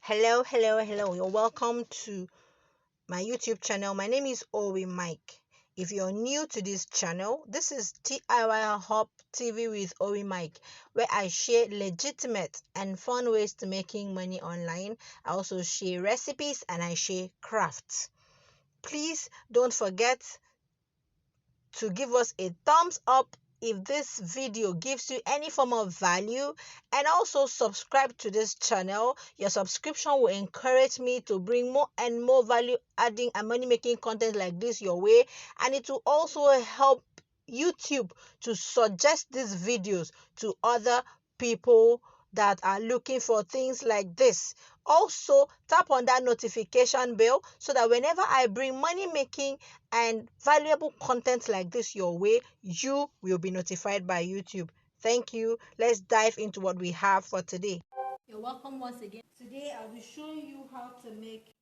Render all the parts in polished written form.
Hello. You're welcome to my YouTube channel. My name is OwiMike. If you're new to this channel, this is DIY Hub TV with OwiMike, where I share legitimate and fun ways to making money online. I also share recipes and I share crafts. Please don't forget to give us a thumbs up if this video gives you any form of value, and also subscribe to this channel. Your subscription will encourage me to bring more and more value adding and money making content like this your way, and it will also help YouTube to suggest these videos to other people that are looking for things like this. Also, tap on that notification bell so that whenever I bring money making and valuable content like this your way, you will be notified by YouTube. Thank you. Let's dive into what we have for today. You're welcome once again. Today I'll be showing you how to make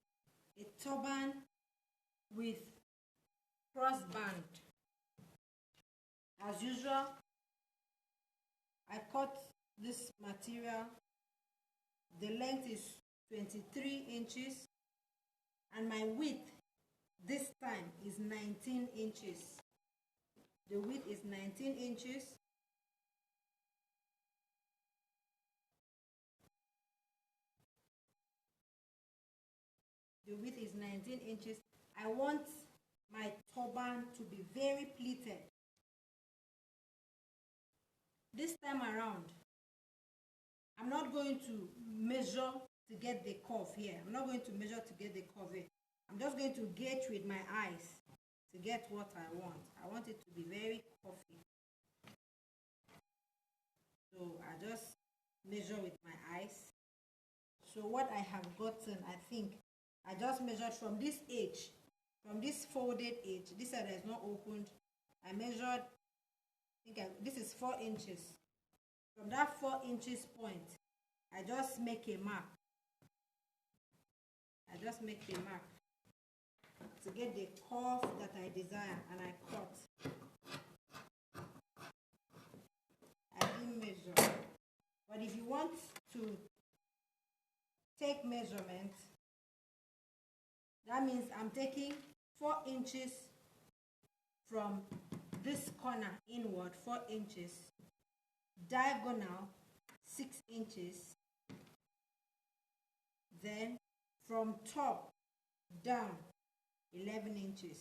a turban with crossband. As usual, I cut this material. The length is 23 inches and my width this time is 19 inches. The width is 19 inches. The width is 19 inches. I want my turban to be very pleated. This time around, I'm not going to measure to get the curve here. I'm not going to measure to get the curve here. I'm just going to gauge with my eyes to get what I want. I want it to be very puffy. So I just measure with my eyes. So what I have gotten, I think, I just measured from this edge, from this folded edge, this side is not opened. I measured, this is 4 inches. From that 4 inches point, I just make a mark. I just make a mark to get the curve that I desire, and I cut. I didn't measure. But if you want to take measurement, that means I'm taking 4 inches from this corner inward, 4 inches, diagonal 6 inches, then from top down 11 inches,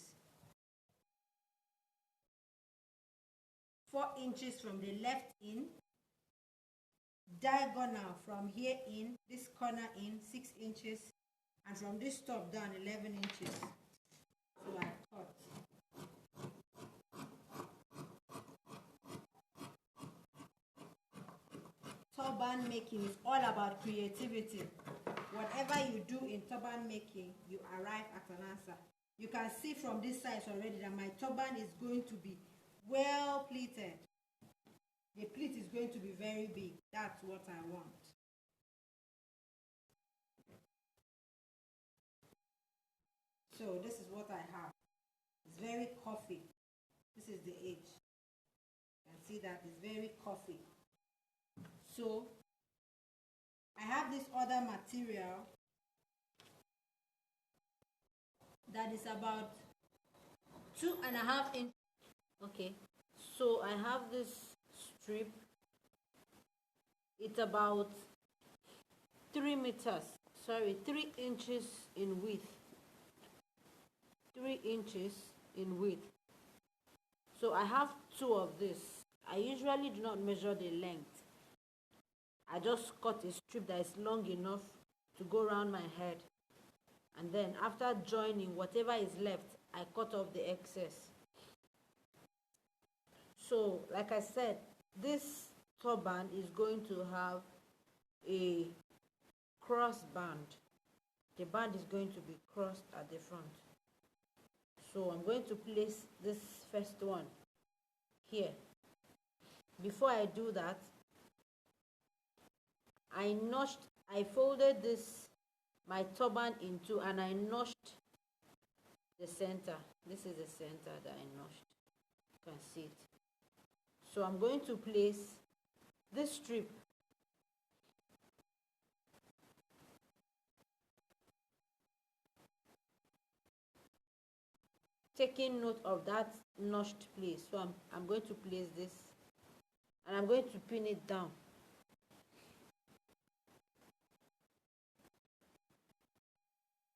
4 inches from the left in, diagonal from here in, this corner in 6 inches, and from this top down 11 inches. So I cut. Turban making is all about creativity. Whatever you do in turban making, you arrive at an answer. You can see from this size already that my turban is going to be well pleated. The pleat is going to be very big. That's what I want. So this is what I have. It's very coffee. This is the edge. You can see that it's very coffee. So I have this other material that is about 2.5 inches. Okay, so I have this strip. It's about 3 inches in width. 3 inches in width. So I have 2 of this. I usually do not measure the length. I just cut a strip that is long enough to go around my head, and then after joining whatever is left, I cut off the excess. So like I said, this turban is going to have a cross band. The band is going to be crossed at the front. So I'm going to place this first one here. Before I do that, I folded my turban in two, and I notched the center. This is the center that I notched. You can see it. So I'm going to place this strip taking note of that notched place. So I'm going to place this and I'm going to pin it down.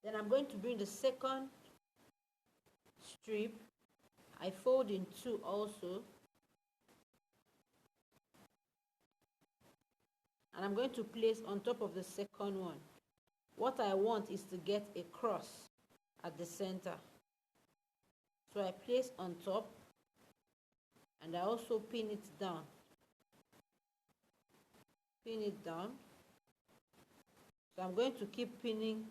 Then I'm going to bring the second strip. I fold in two also, and I'm going to place on top of the second one. What I want is to get a cross at the center. So I place on top and I also pin it down. Pin it down. So I'm going to keep pinning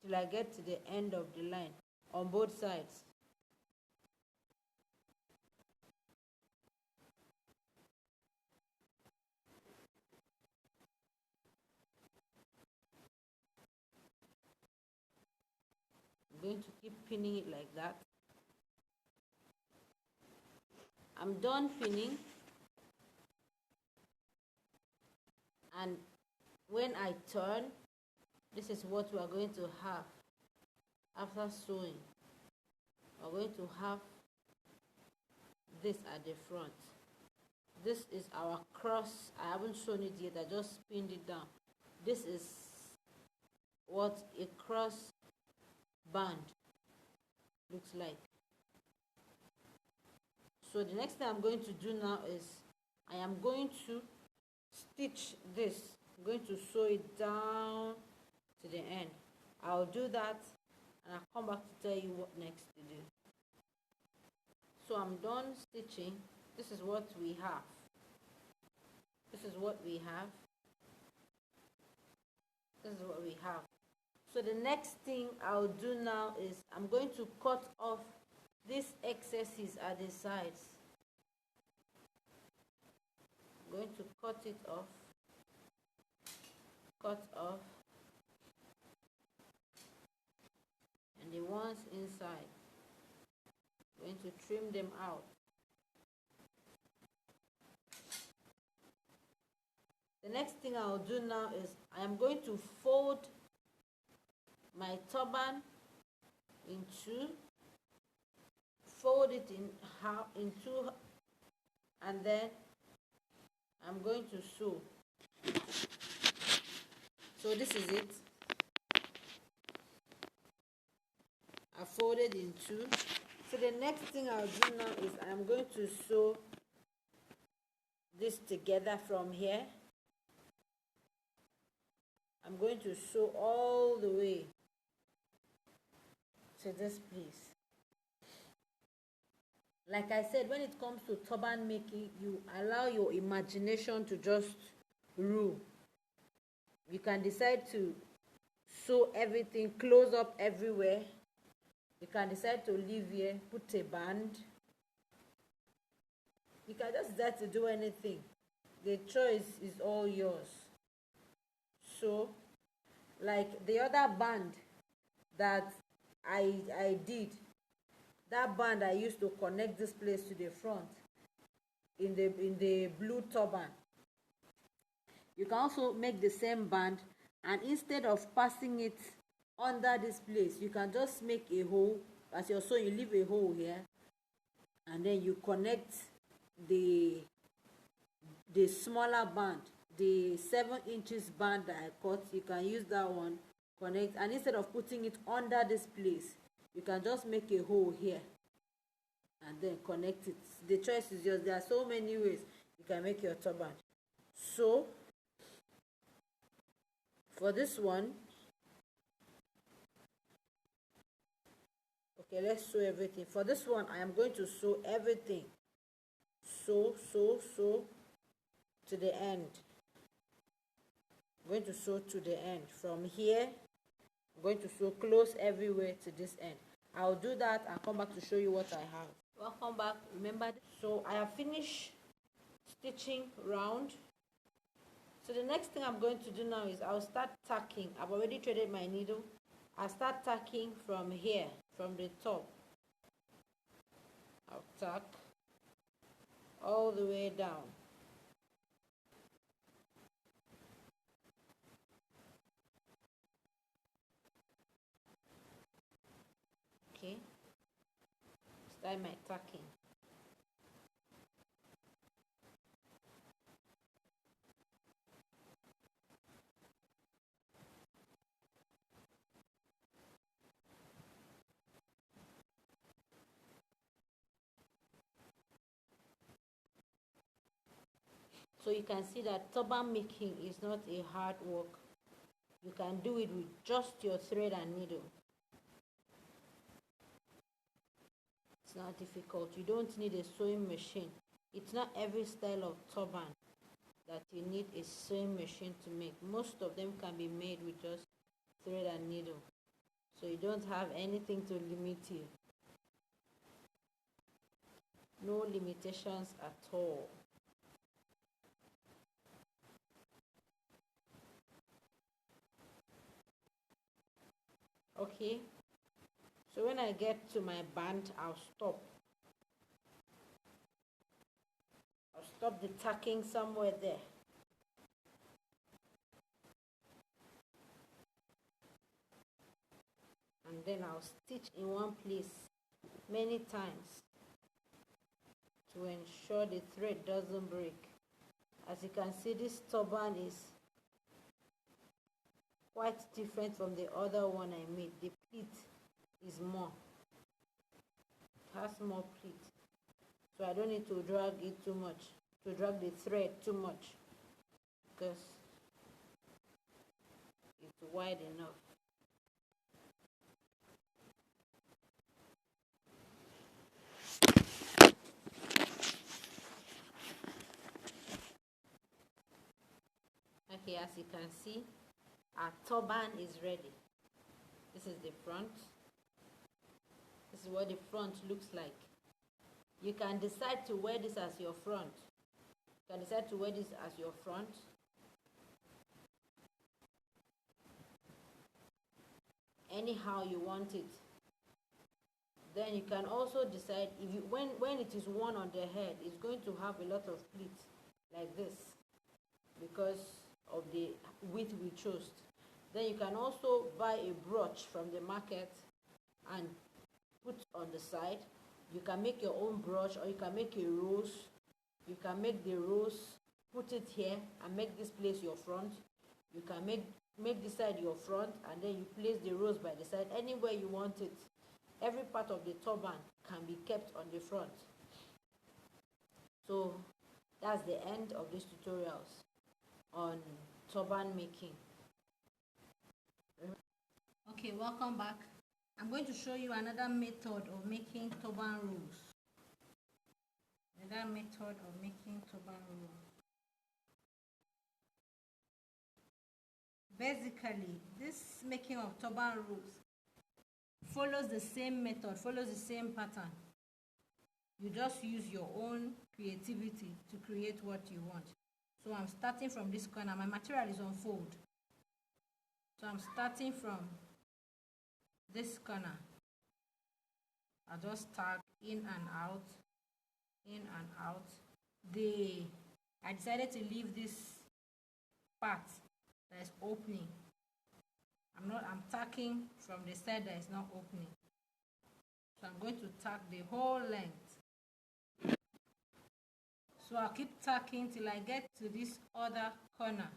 till I get to the end of the line on both sides. I'm going to keep pinning it like that. I'm done pinning, and when I turn, this is what we are going to have after sewing. We're going to have this at the front. This is our cross. I haven't shown it yet, I just pinned it down. This is what a cross band looks like. So the next thing I'm going to do now is I am going to stitch this. I'm going to sew it down to the end. I'll do that and I'll come back to tell you what next to do. So I'm done stitching. This is what we have. This is what we have. This is what we have. So the next thing I'll do now is I'm going to cut off these excesses at the sides. I'm going to cut it off. Cut off. And the ones inside, I'm going to trim them out. The next thing I'll do now is I am going to fold my turban in two, fold it in half, in two, and then I'm going to sew. So this is it. I folded in two. So the next thing I'll do now is I'm going to sew this together from here. I'm going to sew all the way to this place. Like I said, when it comes to turban making, you allow your imagination to just rule. You can decide to sew everything, close up everywhere. You can decide to leave here, put a band. You can just decide to do anything. The choice is all yours. So, like the other band that I did, that band I used to connect this place to the front in the blue turban. You can also make the same band, and instead of passing it under this place, you can just make a hole. As you're sewing, you leave a hole here, and then you connect the smaller band, the 7 inches band that I cut. You can use that one, connect, and instead of putting it under this place, you can just make a hole here and then connect it. The choice is yours. There are so many ways you can make your turban. So for this one, okay, let's sew everything. For this one, I am going to sew everything. Sew to the end. I'm going to sew to the end. From here, I'm going to sew close everywhere to this end. I'll do that and come back to show you what I have. Welcome back. Remember, so I have finished stitching round. So the next thing I'm going to do now is I'll start tacking. I've already threaded my needle. I'll start tacking from here, from the top. I'll tack all the way down. Okay. apply my tacking. So you can see that turban making is not a hard work. You can do it with just your thread and needle. It's not difficult. You don't need a sewing machine. It's not every style of turban that you need a sewing machine to make. Most of them can be made with just thread and needle. So you don't have anything to limit you. No limitations at all. Okay, so when I get to my band, I'll stop the tacking somewhere there. And then I'll stitch in one place many times to ensure the thread doesn't break. As you can see, this turban is quite different from the other one I made. The pleat is more. It has more pleat. So I don't need to drag it too much, to drag the thread too much, because it's wide enough. Okay, as you can see, our turban is ready. This is the front. This is what the front looks like. You can decide to wear this as your front. You can decide to wear this as your front. Anyhow you want it. Then you can also decide if you when it is worn on the head, it's going to have a lot of pleat like this because of the width we chose. Then you can also buy a brooch from the market and put on the side. You can make your own brooch, or you can make a rose. You can make the rose, put it here and make this place your front. You can make this side your front, and then you place the rose by the side anywhere you want it. Every part of the turban can be kept on the front. So that's the end of these tutorials on turban making. Okay, welcome back. I'm going to show you another method of making turban rolls. Another method of making turban rolls. Basically, this making of turban rolls follows the same method, follows the same pattern. You just use your own creativity to create what you want. So I'm starting from this corner. My material is on fold. So I'm starting from this corner. I'll just tag in and out, in and out. I decided to leave this part that is opening. I'm tacking from the side that is not opening. So I'm going to tack the whole length. So I'll keep tacking till I get to this other corner,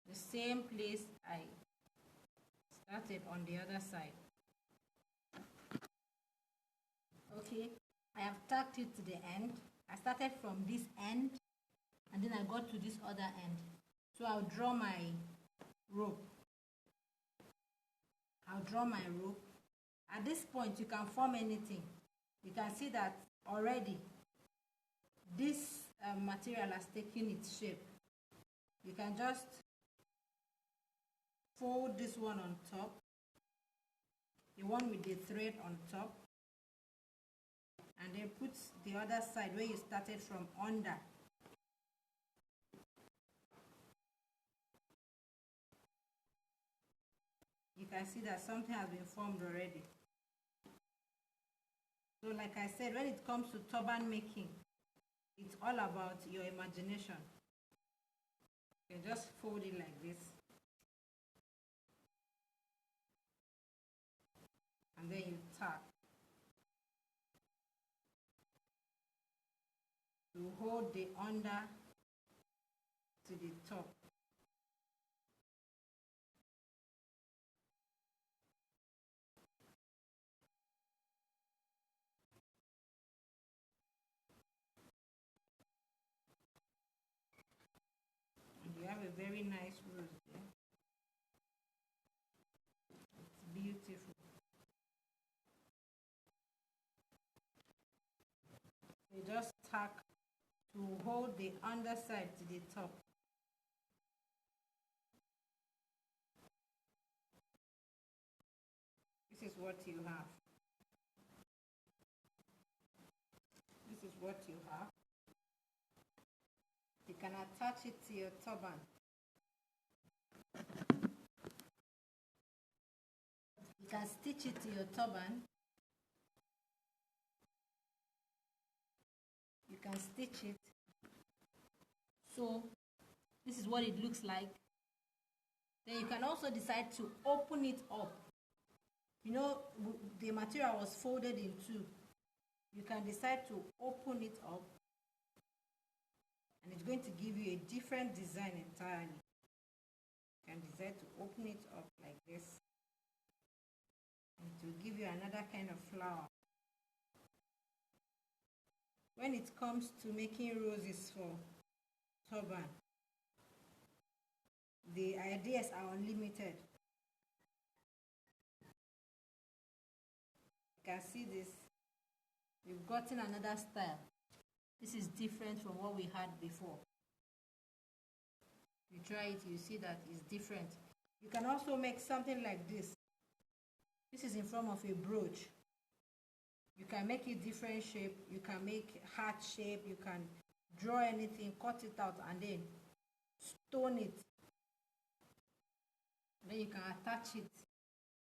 the same place I started on the other side. Okay, I have tacked it to the end. I started from this end and then I got to this other end. So I'll draw my rope. At this point, you can form anything. You can see that already this material has taken its shape. You can just fold this one on top, the one with the thread on top, and then put the other side where you started from under. You can see that something has been formed already. So like I said, when it comes to turban making, it's all about your imagination. You can just fold it like this. And then you tack. hold the under to the top. And you have a very nice rose there. It's beautiful. You just tack to hold the underside to the top. This is what you have. This is what you have. You can attach it to your turban. You can stitch it to your turban. You can stitch it. So this is what it looks like. Then you can also decide to open it up. You know, the material was folded in two. You can decide to open it up, and it's going to give you a different design entirely. You can decide to open it up like this, and it will give you another kind of flower. When it comes to making roses for turban, the ideas are unlimited. You can see this. We've gotten another style. This is different from what we had before. You try it, you see that it's different. You can also make something like this. This is in form of a brooch. You can make it different shape. You can make heart shape. You can draw anything, cut it out, and then stone it. Then you can attach it.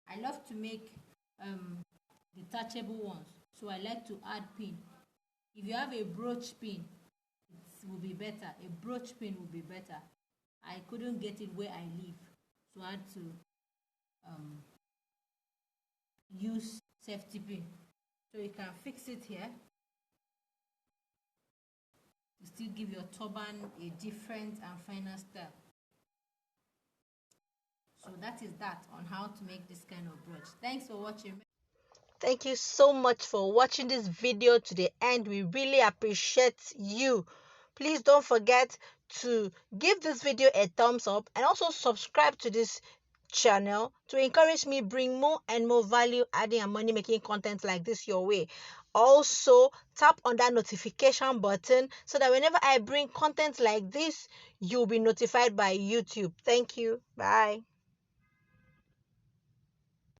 I love to make detachable ones, so I like to add pin. If you have a brooch pin, it will be better. A brooch pin will be better. I couldn't get it where I live, so I had to use safety pin. So you can fix it here to still give your turban a different and finer style. So that is that on how to make this kind of brooch. Thanks for watching. Thank you so much for watching this video to the end. We really appreciate you. Please don't forget to give this video a thumbs up and also subscribe to this channel to encourage me bring more and more value adding and money making content like this your way. Also tap on that notification button so that whenever I bring content like this, you'll be notified by YouTube. Thank you. Bye.